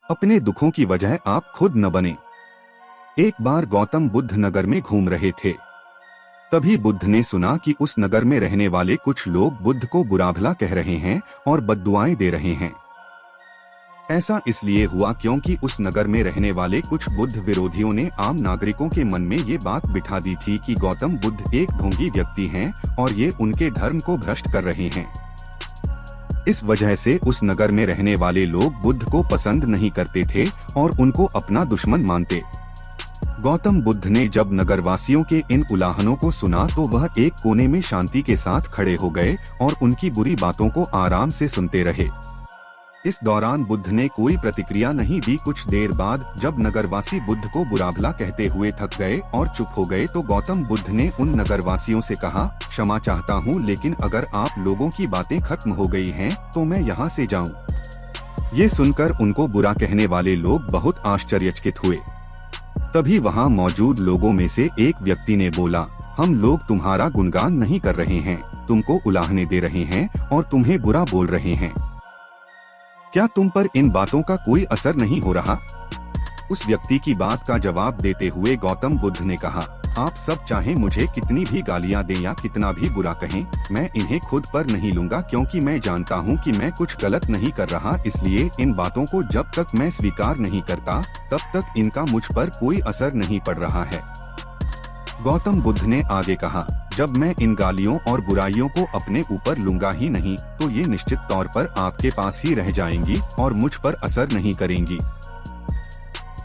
अपने दुखों की वजह आप खुद न बने। एक बार गौतम बुद्ध नगर में घूम रहे थे। तभी बुद्ध ने सुना कि उस नगर में रहने वाले कुछ लोग बुद्ध को बुरा भला कह रहे हैं और बद्दुआएं दे रहे हैं। ऐसा इसलिए हुआ क्योंकि उस नगर में रहने वाले कुछ बुद्ध विरोधियों ने आम नागरिकों के मन में ये बात बिठा दी थी कि गौतम बुद्ध एक ढोंगी व्यक्ति हैं और ये उनके धर्म को भ्रष्ट कर रहे हैं। इस वजह से उस नगर में रहने वाले लोग बुद्ध को पसंद नहीं करते थे और उनको अपना दुश्मन मानते। गौतम बुद्ध ने जब नगरवासियों के इन उलाहनों को सुना तो वह एक कोने में शांति के साथ खड़े हो गए और उनकी बुरी बातों को आराम से सुनते रहे। इस दौरान बुद्ध ने कोई प्रतिक्रिया नहीं दी। कुछ देर बाद जब नगरवासी बुद्ध को बुरा भला कहते हुए थक गए और चुप हो गए तो गौतम बुद्ध ने उन नगरवासियों से कहा, क्षमा चाहता हूँ, लेकिन अगर आप लोगों की बातें खत्म हो गई हैं तो मैं यहाँ से जाऊँ। ये सुनकर उनको बुरा कहने वाले लोग बहुत आश्चर्यचकित हुए। तभी वहाँ मौजूद लोगों में से एक व्यक्ति ने बोला, हम लोग तुम्हारा गुणगान नहीं कर रहे हैं, तुमको उलाहने दे रहे हैं और तुम्हें बुरा बोल रहे हैं। क्या तुम पर इन बातों का कोई असर नहीं हो रहा? उस व्यक्ति की बात का जवाब देते हुए गौतम बुद्ध ने कहा, आप सब चाहे मुझे कितनी भी गालियां दें या कितना भी बुरा कहें, मैं इन्हें खुद पर नहीं लूंगा क्योंकि मैं जानता हूं कि मैं कुछ गलत नहीं कर रहा। इसलिए इन बातों को जब तक मैं स्वीकार नहीं करता तब तक इनका मुझ पर कोई असर नहीं पड़ रहा है। गौतम बुद्ध ने आगे कहा, जब मैं इन गालियों और बुराइयों को अपने ऊपर लूंगा ही नहीं तो ये निश्चित तौर पर आपके पास ही रह जाएंगी और मुझ पर असर नहीं करेंगी।